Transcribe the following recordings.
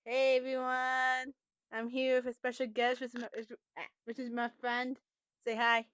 Hey everyone, I'm here with a special guest, which is my friend. Say hi.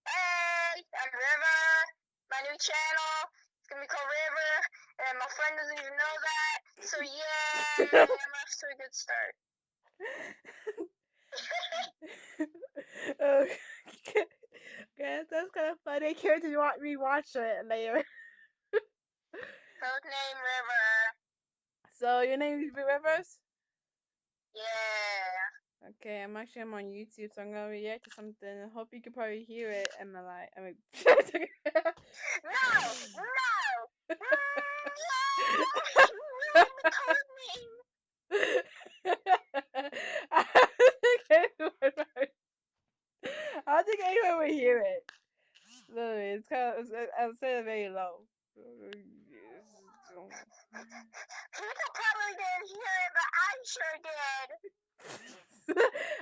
Hey, I'm River. My new channel is gonna be called River, and my friend doesn't even know that. So yeah, I'm off to a good start. Okay, okay, that's kind of funny. I can't wait to rewatch it later. Code name River. So your name is Rivers? Yeah. I'm on YouTube, so I'm gonna react to something. I hope you can probably hear it. And my like, I mean, No, no, no! You ruined the code name. I don't think anyone would hear it. Literally, it's kind of, I'll say it very low. People probably didn't hear it, but I sure did.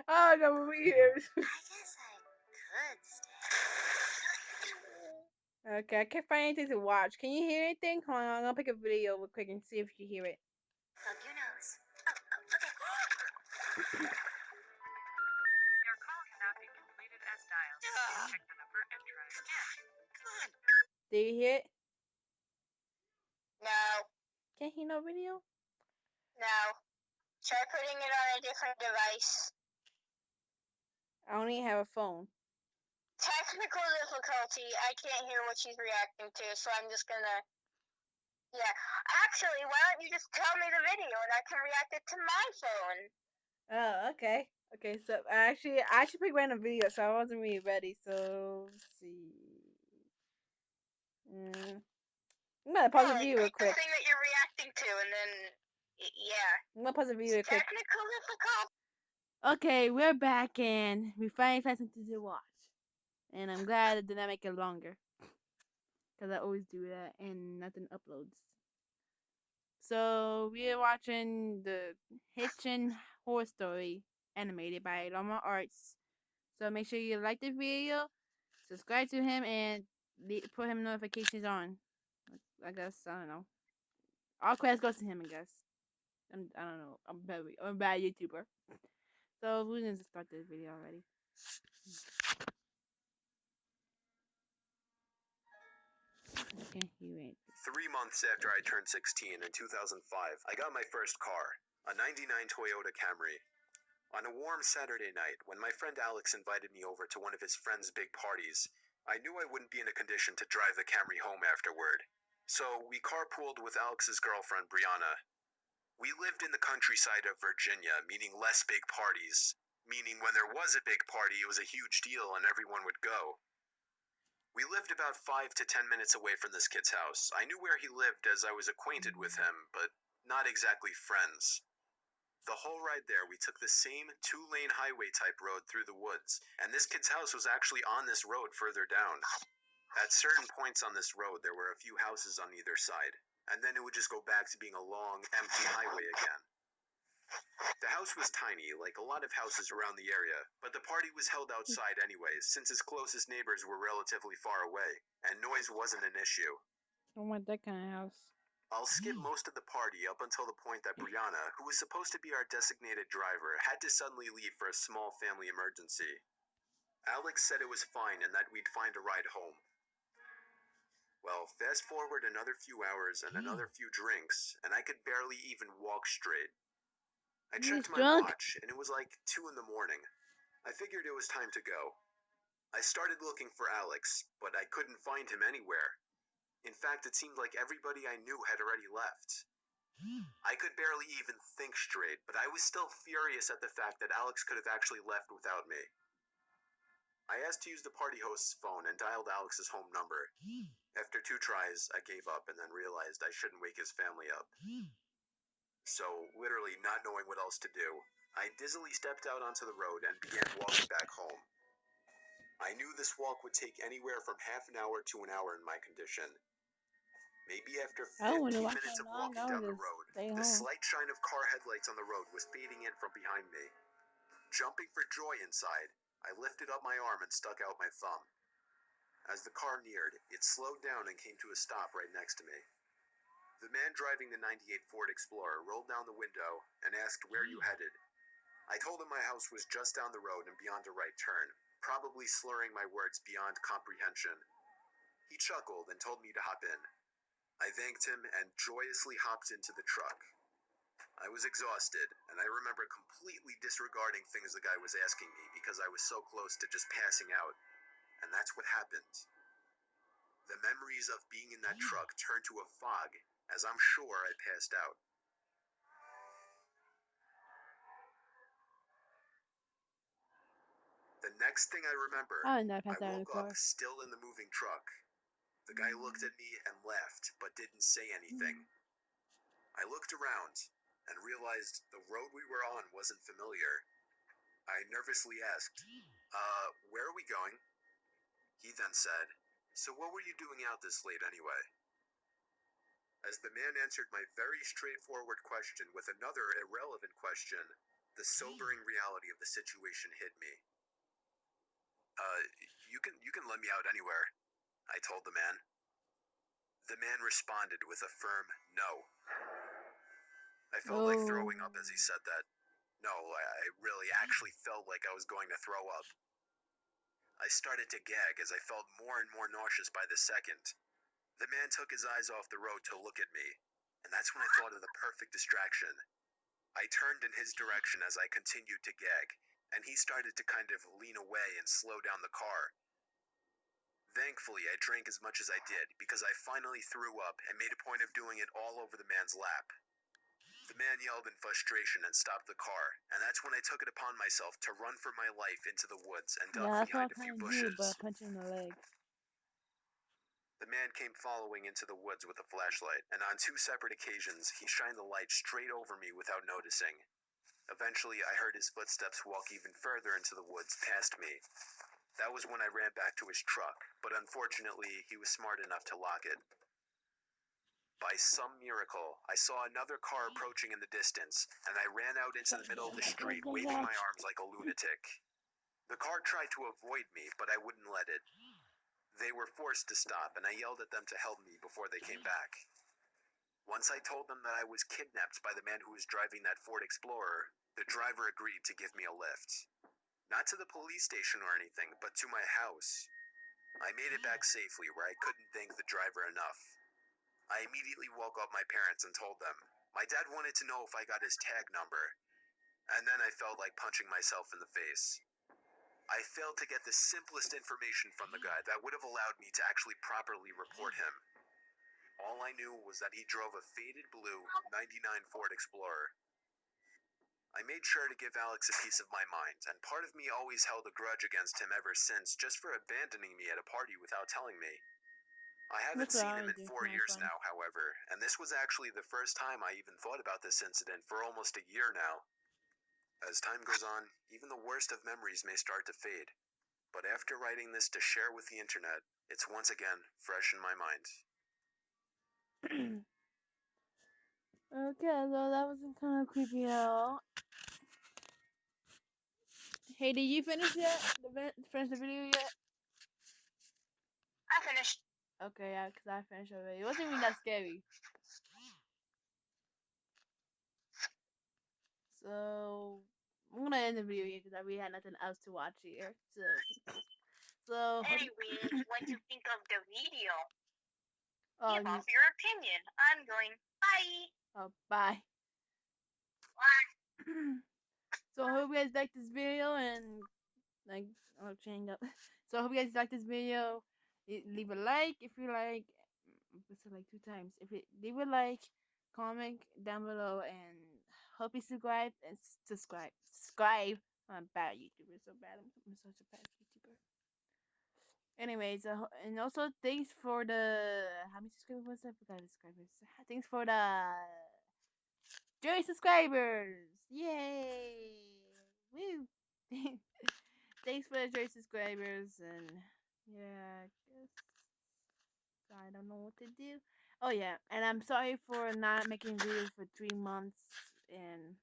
I don't know what we hear. I guess I could stay. Okay, I can't find anything to watch. Can you hear anything? Hold on, I'm gonna pick a video real quick and see if you hear it. Plug your nose. Oh, okay. Your call cannot be completed as dialed. Check the number and try again. Come on. Do you hear it? No, Can't hear no video? no. Try putting it on a different device. I only have a phone. Technical difficulty. I can't hear what she's reacting to, so I'm just gonna. Yeah. Actually, why don't you just tell me the video and I can react it to my phone? Oh, okay. Okay, so I actually picked random video, so I wasn't really ready. So let's see. Mm. I'm gonna pause No, the like video real pick the quick. thing that you're reacting to, and then yeah. I'm gonna pause the video It's real quick. technical difficulty. Okay, we're back and we finally found something to watch. And I'm glad I did not make it longer. Because I always do that and nothing uploads. So we're watching the Hitchin Horror Story animated by Loma Arts. So make sure you like the video, subscribe to him, and put him notifications on. I guess, I don't know. All credits goes to him, I guess. I don't know. I'm a bad YouTuber. So we're gonna start this video already. I can't hear it. 3 months after I turned 16 in 2005, I got my first car, a 99 Toyota Camry. On a warm Saturday night, when my friend Alex invited me over to one of his friend's big parties, I knew I wouldn't be in a condition to drive the Camry home afterward. So we carpooled with Alex's girlfriend, Brianna. We lived in the countryside of Virginia, meaning less big parties. Meaning when there was a big party, it was a huge deal and everyone would go. We lived about 5 to 10 minutes away from this kid's house. I knew where he lived as I was acquainted with him, but not exactly friends. The whole ride there, we took the same 2-lane highway type road through the woods, and this kid's house was actually on this road further down. At certain points on this road, there were a few houses on either side, and then it would just go back to being a long, empty highway again. The house was tiny, like a lot of houses around the area, but the party was held outside anyways, since his closest neighbors were relatively far away, and noise wasn't an issue. I don't want that kind of house. I'll skip most of the party up until the point that Brianna, who was supposed to be our designated driver, had to suddenly leave for a small family emergency. Alex said it was fine and that we'd find a ride home. Well, fast forward another few hours and another few drinks, and I could barely even walk straight. I He's checked my drunk. watch, and it was like 2 in the morning. I figured it was time to go. I started looking for Alex, but I couldn't find him anywhere. In fact, it seemed like everybody I knew had already left. I could barely even think straight, but I was still furious at the fact that Alex could have actually left without me. I asked to use the party host's phone and dialed Alex's home number. After 2 tries, I gave up and then realized I shouldn't wake his family up. So, literally not knowing what else to do, I dizzily stepped out onto the road and began walking back home. I knew this walk would take anywhere from half an hour to an hour in my condition. Maybe after I don't want to 15 watch minutes that of long. I walking want down to the road, stay the home. slight shine of car headlights on the road was fading in from behind me. Jumping for joy inside, I lifted up my arm and stuck out my thumb. As the car neared, it slowed down and came to a stop right next to me. The man driving the '98 Ford Explorer rolled down the window and asked where you headed. I told him my house was just down the road and beyond a right turn, probably slurring my words beyond comprehension. He chuckled and told me to hop in. I thanked him and joyously hopped into the truck. I was exhausted, and I remember completely disregarding things the guy was asking me because I was so close to just passing out. And that's what happened. The memories of being in that truck turned to a fog, as I'm sure I passed out. The next thing I remember, I would never I pass out in the woke up car. still in the moving truck. The guy looked at me and laughed, but didn't say anything. I looked around and realized the road we were on wasn't familiar. I nervously asked, where are we going? He then said, so what were you doing out this late anyway? As the man answered my very straightforward question with another irrelevant question, the sobering reality of the situation hit me. You can let me out anywhere, I told the man. The man responded with a firm no. I felt like throwing up as he said that. No, I really actually felt like I was going to throw up. I started to gag as I felt more and more nauseous by the second. The man took his eyes off the road to look at me, and that's when I thought of the perfect distraction. I turned in his direction as I continued to gag, and he started to kind of lean away and slow down the car. Thankfully, I drank as much as I did because I finally threw up and made a point of doing it all over the man's lap. The man yelled in frustration and stopped the car, and that's when I took it upon myself to run for my life into the woods and duck behind a few bushes. But punching the leg. The man came following into the woods with a flashlight, and on 2 separate occasions, he shined the light straight over me without noticing. Eventually, I heard his footsteps walk even further into the woods past me. That was when I ran back to his truck, but unfortunately, he was smart enough to lock it. By some miracle, I saw another car approaching in the distance, and I ran out into the middle of the street, waving my arms like a lunatic. The car tried to avoid me, but I wouldn't let it. They were forced to stop, and I yelled at them to help me before they came back. Once I told them that I was kidnapped by the man who was driving that Ford Explorer, the driver agreed to give me a lift. Not to the police station or anything, but to my house. I made it back safely where I couldn't thank the driver enough. I immediately woke up my parents and told them. My dad wanted to know if I got his tag number, and then I felt like punching myself in the face. I failed to get the simplest information from the guy that would have allowed me to actually properly report him. All I knew was that he drove a faded blue '99 Ford Explorer. I made sure to give Alex a piece of my mind, and part of me always held a grudge against him ever since, just for abandoning me at a party without telling me. I haven't seen him in 4 years now, however, and this was actually the first time I even thought about this incident for almost a year now. As time goes on, even the worst of memories may start to fade. But after writing this to share with the internet, it's once again fresh in my mind. Okay, so that was kind of creepy out. Hey, did you finish yet? Finish the video yet? I finished. Okay, yeah, because I finished already. It wasn't even that scary. So, I'm gonna end the video here because I really had nothing else to watch here. So Anyways, what you think of the video? oh, Give off your opinion. I'm going. Bye. oh, bye. Bye. So I hope you guys liked this video and like I'll change up. So I hope you guys liked this video. Leave a like if you like. What's it like 2 times? If it leave a like, comment down below, and hope you subscribe and subscribe. I'm a bad YouTuber, so bad. I'm such a bad YouTuber. Anyways, and also thanks for the how many subscribers was that? I forgot the subscribers. Thanks for the Joy subscribers! Yay! Woo! Thanks for the Joy subscribers, and yeah, I guess I don't know what to do. Oh yeah, and I'm sorry for not making videos for 3 months, and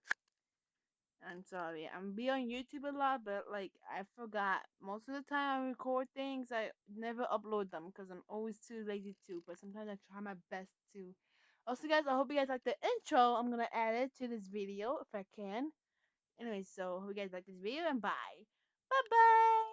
I'm sorry. I'm be on YouTube a lot, but like I forgot. Most of the time I record things, I never upload them because I'm always too lazy to. But sometimes I try my best to Also, guys, I hope you guys like the intro. I'm gonna add it to this video if I can. Anyway, so hope you guys like this video and bye. Bye bye.